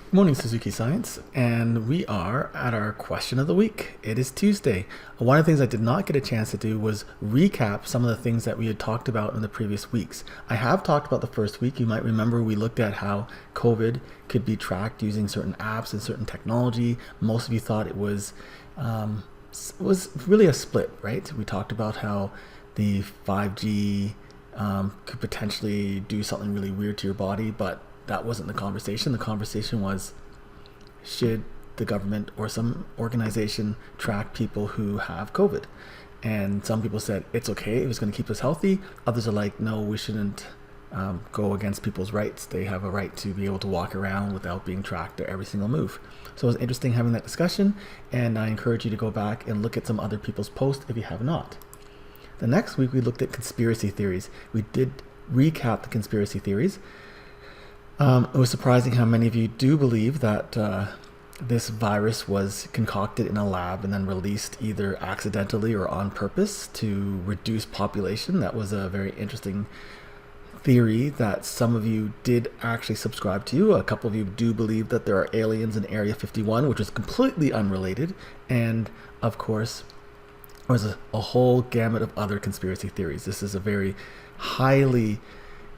Good morning, Suzuki Science, and we are at our question of the week. It is Tuesday. One of the things I did not get a chance to do was recap some of the things that we had talked about in the previous weeks. I have talked about the first week. You might remember we looked at how COVID could be tracked using certain apps and certain technology. Most of you thought it was really a split, right? We talked about how the 5G could potentially do something really weird to your body, but that wasn't the conversation. The conversation was, should the government or some organization track people who have COVID? And some people said it's okay, it was going to keep us healthy. Others are like, no, we shouldn't go against people's rights. They have a right to be able to walk around without being tracked at every single move. So it was interesting having that discussion, and I encourage you to go back and look at some other people's posts if you have not. The next week we looked at conspiracy theories. We did recap the conspiracy theories. It was surprising how many of you do believe that this virus was concocted in a lab and then released either accidentally or on purpose to reduce population. That was a very interesting theory that some of you did actually subscribe to. A couple of you do believe that there are aliens in Area 51, which is completely unrelated. And of course, there was a whole gamut of other conspiracy theories. This is a very highly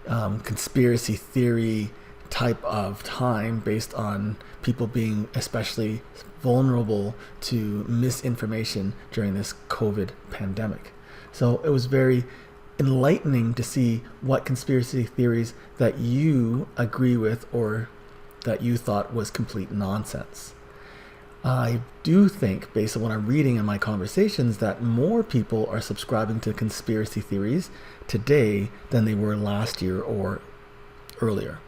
conspiracy theory type of time based on people being especially vulnerable to misinformation during this COVID pandemic. So it was very enlightening to see what conspiracy theories that you agree with or that you thought was complete nonsense. I do think, based on what I'm reading in my conversations, that more people are subscribing to conspiracy theories today than they were last year or earlier.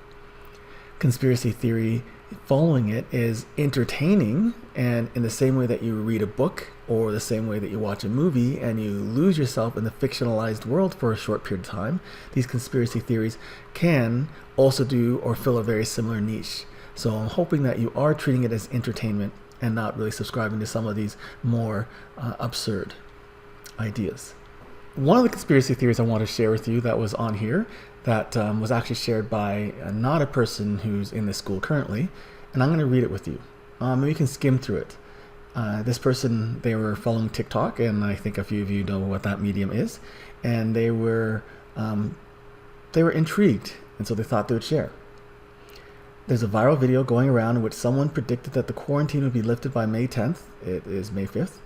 Conspiracy theory following it is entertaining, and in the same way that you read a book or the same way that you watch a movie and you lose yourself in the fictionalized world for a short period of time, these conspiracy theories can also do or fill a very similar niche. So I'm hoping that you are treating it as entertainment and not really subscribing to some of these more absurd ideas. One of the conspiracy theories I want to share with you that was on here that was actually shared by not a person who's in this school currently, and I'm going to read it with you. Maybe you can skim through it. This person, they were following TikTok, and I think a few of you know what that medium is, and they were intrigued, and so they thought they would share. There's a viral video going around in which someone predicted that the quarantine would be lifted by May 10th. It is May 5th.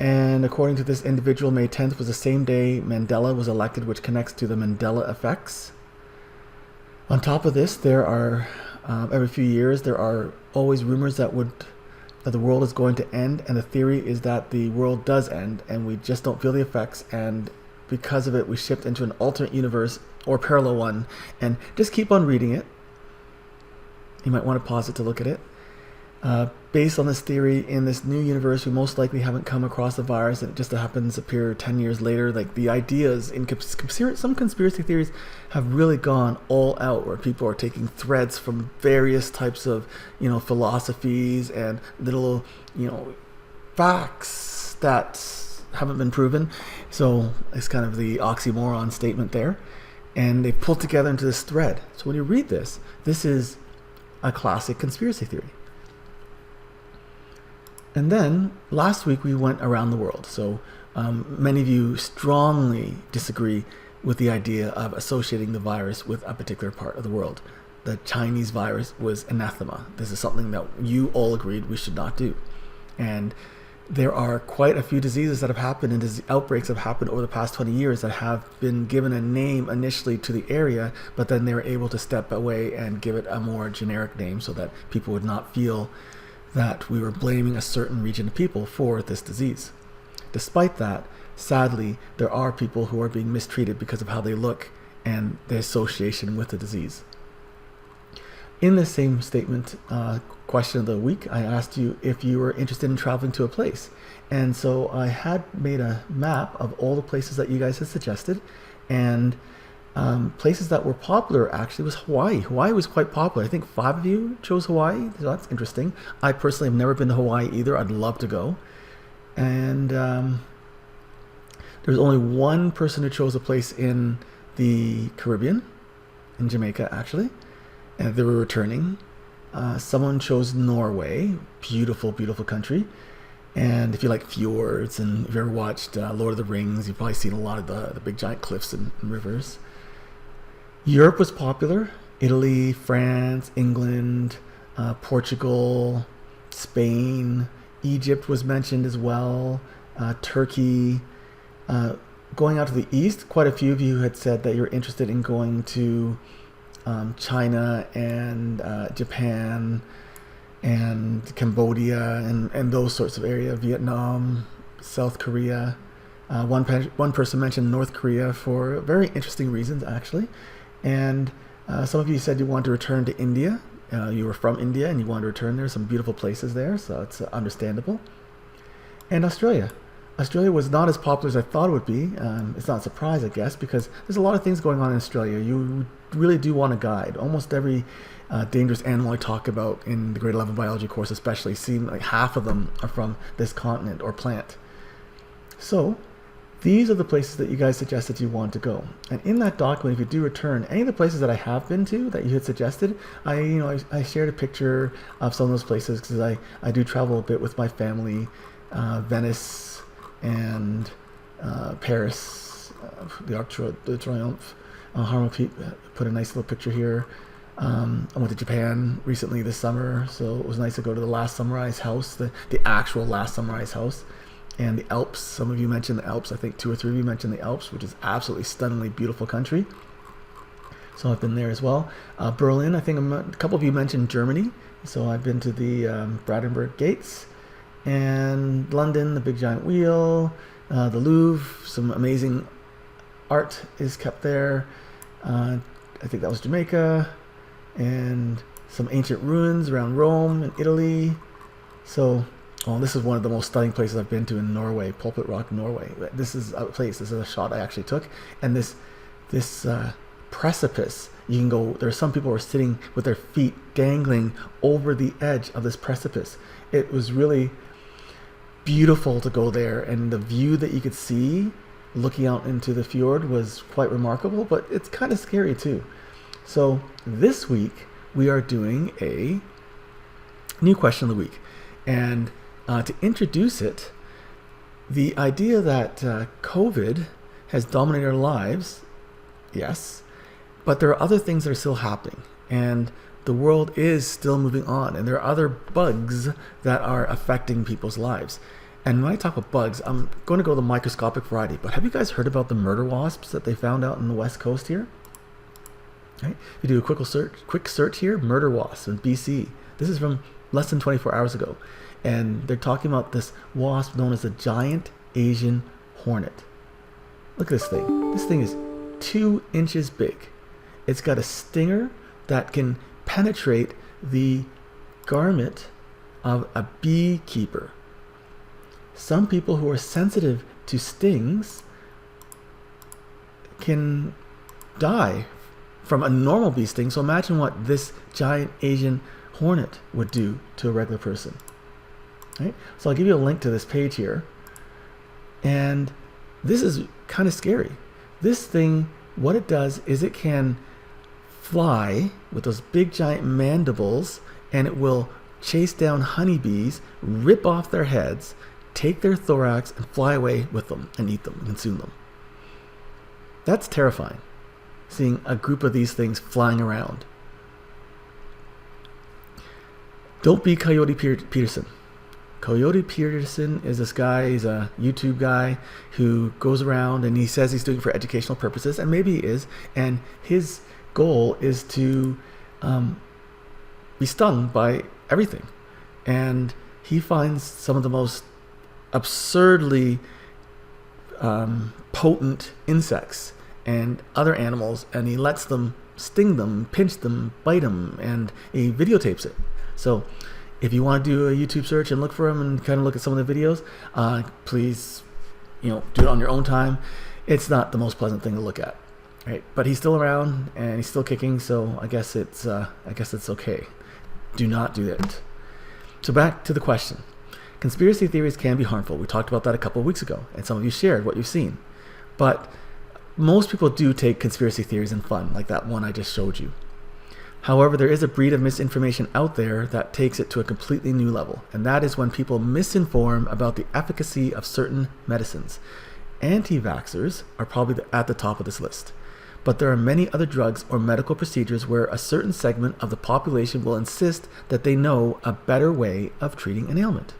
And according to this individual, May 10th was the same day Mandela was elected, which connects to the Mandela effects. On top of this, there are, every few years, there are always rumors that the world is going to end, and the theory is that the world does end, and we just don't feel the effects, and because of it, we shift into an alternate universe or parallel one, and just keep on reading it. You might want to pause it to look at it. Based on this theory, in this new universe, we most likely haven't come across the virus, and it just happens to appear 10 years later. Like, the ideas in some conspiracy theories have really gone all out, where people are taking threads from various types of, philosophies and little, facts that haven't been proven. So it's kind of the oxymoron statement there, and they pulled together into this thread. So when you read this, this is a classic conspiracy theory. And then last week we went around the world. So many of you strongly disagree with the idea of associating the virus with a particular part of the world. The Chinese virus was anathema. This is something that you all agreed we should not do. And there are quite a few diseases that have happened, and outbreaks have happened over the past 20 years that have been given a name initially to the area, but then they were able to step away and give it a more generic name so that people would not feel that we were blaming a certain region of people for this disease. Despite that, sadly, there are people who are being mistreated because of how they look and the association with the disease. In this same statement, question of the week, I asked you if you were interested in traveling to a place. And so I had made a map of all the places that you guys had suggested, and places that were popular actually was Hawaii. Hawaii was quite popular. I think 5 of you chose Hawaii, so that's interesting. I personally have never been to Hawaii either. I'd love to go. And there's only one person who chose a place in the Caribbean, in Jamaica actually, and they were returning. Someone chose Norway, beautiful, beautiful country. And if you like fjords, and if you ever watched Lord of the Rings, you've probably seen a lot of the big giant cliffs and rivers. Europe was popular. Italy, France, England, Portugal, Spain, Egypt was mentioned as well, Turkey. Going out to the east, quite a few of you had said that you're interested in going to China and Japan and Cambodia and those sorts of areas, Vietnam, South Korea. One person mentioned North Korea for very interesting reasons, actually. And some of you said you wanted to return to India. You were from India and you wanted to return there. Some beautiful places there, so it's understandable. And Australia. Australia was not as popular as I thought it would be. It's not a surprise, I guess, because there's a lot of things going on in Australia. You really do want a guide. Almost every dangerous animal I talk about in the grade 11 biology course especially seem like half of them are from this continent or plant. So these are the places that you guys suggested you want to go. And in that document, if you do return, any of the places that I have been to that you had suggested, I shared a picture of some of those places because I do travel a bit with my family. Venice and Paris, the Arc de Triomphe. Harmo put a nice little picture here. I went to Japan recently this summer, so it was nice to go to the Last Samurai's house, the actual Last Samurai's house. And the Alps, some of you mentioned the Alps. I think 2 or 3 of you mentioned the Alps, which is absolutely stunningly beautiful country. So I've been there as well. Berlin, I think a couple of you mentioned Germany. So I've been to the Brandenburg Gates. And London, the Big Giant Wheel. The Louvre, some amazing art is kept there. I think that was Jamaica. And some ancient ruins around Rome and Italy. So... this is one of the most stunning places I've been to in Norway, Pulpit Rock, Norway. This is a place, this is a shot I actually took. And this precipice, you can go, there are some people who are sitting with their feet dangling over the edge of this precipice. It was really beautiful to go there, and the view that you could see looking out into the fjord was quite remarkable, but it's kind of scary too. So this week we are doing a new question of the week. And to introduce it, the idea that COVID has dominated our lives, yes, but there are other things that are still happening, and the world is still moving on, and there are other bugs that are affecting people's lives. And when I talk about bugs, I'm going to go the microscopic variety, but have you guys heard about the murder wasps that they found out in the west coast here? Right? You do a quick search here, murder wasps in BC. This is from less than 24 hours ago. And they're talking about this wasp known as the giant Asian hornet. Look at this thing. This thing is 2 inches big. It's got a stinger that can penetrate the garment of a beekeeper. Some people who are sensitive to stings can die from a normal bee sting. So imagine what this giant Asian hornet would do to a regular person. Right? So I'll give you a link to this page here. And this is kind of scary. This thing, what it does is it can fly with those big giant mandibles, and it will chase down honeybees, rip off their heads, take their thorax, and fly away with them and eat them and consume them. That's terrifying, seeing a group of these things flying around. Don't be Coyote Peterson. Coyote Peterson is this guy, he's a YouTube guy who goes around and he says he's doing it for educational purposes, and maybe he is, and his goal is to be stung by everything. And he finds some of the most absurdly potent insects and other animals, and he lets them sting them, pinch them, bite them, and he videotapes it. So if you want to do a YouTube search and look for him and kind of look at some of the videos, please, do it on your own time. It's not the most pleasant thing to look at, right? But he's still around and he's still kicking, so I guess it's okay. Do not do that. So back to the question. Conspiracy theories can be harmful. We talked about that a couple of weeks ago, and some of you shared what you've seen. But most people do take conspiracy theories in fun, like that one I just showed you. However, there is a breed of misinformation out there that takes it to a completely new level, and that is when people misinform about the efficacy of certain medicines. Anti-vaxxers are probably at the top of this list. But there are many other drugs or medical procedures where a certain segment of the population will insist that they know a better way of treating an ailment.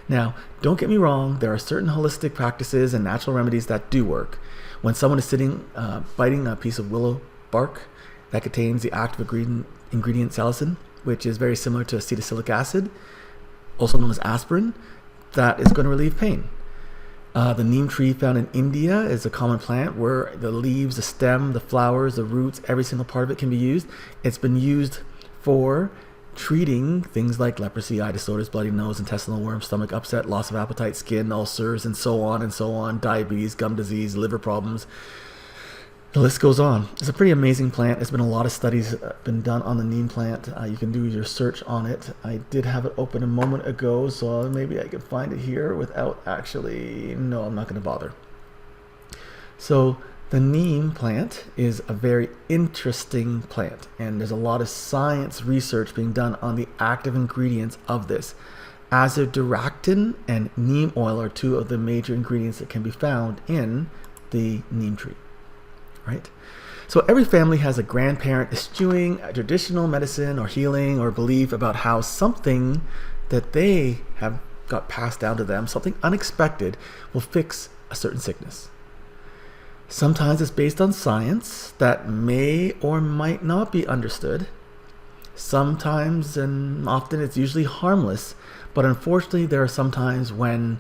Now, don't get me wrong, there are certain holistic practices and natural remedies that do work. When someone is biting a piece of willow bark that contains the active ingredient salicin, which is very similar to acetylsalic acid, also known as aspirin, that is going to relieve pain. The neem tree found in India is a common plant where the leaves, the stem, the flowers, the roots, every single part of it can be used. It's been used for treating things like leprosy, eye disorders, bloody nose, intestinal worms, stomach upset, loss of appetite, skin ulcers, and so on, diabetes, gum disease, liver problems. The list goes on. It's a pretty amazing plant. There's been a lot of studies been done on the neem plant. You can do your search on it. I did have it open a moment ago, so maybe I could find it here without actually... No, I'm not going to bother. So the neem plant is a very interesting plant, and there's a lot of science research being done on the active ingredients of this. Azadirachtin and neem oil are two of the major ingredients that can be found in the neem tree. Right? So every family has a grandparent eschewing a traditional medicine or healing or belief about how something that they have got passed down to them, something unexpected, will fix a certain sickness. Sometimes it's based on science that may or might not be understood. Sometimes and often it's usually harmless, but unfortunately there are some times when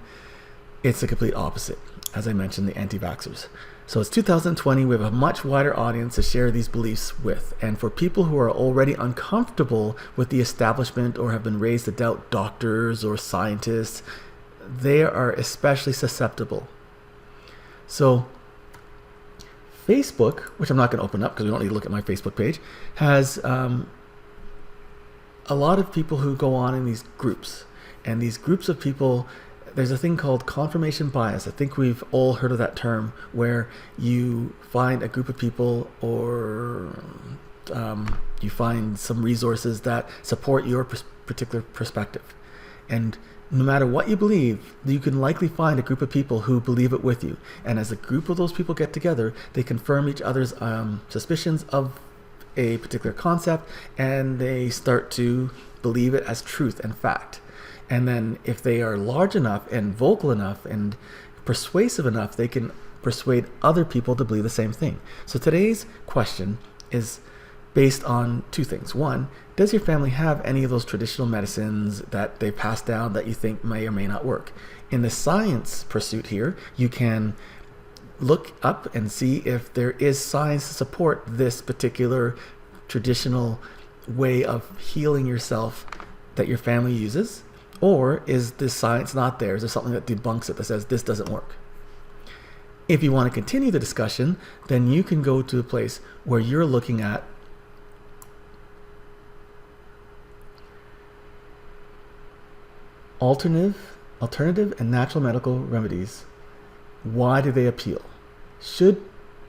it's the complete opposite. As I mentioned, the anti-vaxxers. So it's 2020, we have a much wider audience to share these beliefs with. And for people who are already uncomfortable with the establishment or have been raised to doubt doctors or scientists, they are especially susceptible. So Facebook, which I'm not going to open up because we don't need to look at my Facebook page, has a lot of people who go on in these groups. And these groups of people, there's a thing called confirmation bias. I think we've all heard of that term, where you find a group of people or you find some resources that support your particular perspective. And no matter what you believe, you can likely find a group of people who believe it with you. And as a group of those people get together, they confirm each other's suspicions of a particular concept, and they start to believe it as truth and fact. And then if they are large enough and vocal enough and persuasive enough, they can persuade other people to believe the same thing. So today's question is based on two things. One, does your family have any of those traditional medicines that they passed down that you think may or may not work? In the science pursuit here, you can look up and see if there is science to support this particular traditional way of healing yourself that your family uses. Or is this science not there? Is there something that debunks it, that says this doesn't work? If you want to continue the discussion, then you can go to a place where you're looking at alternative and natural medical remedies. Why do they appeal? Should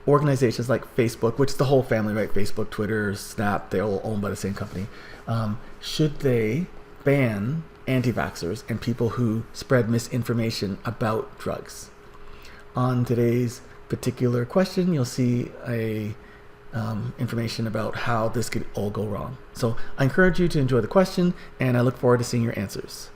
organizations like Facebook, which is the whole family, right? Facebook, Twitter, Snap, they're all owned by the same company. Should they ban anti-vaxxers and people who spread misinformation about drugs? On today's particular question, you'll see information about how this could all go wrong. So I encourage you to enjoy the question, and I look forward to seeing your answers.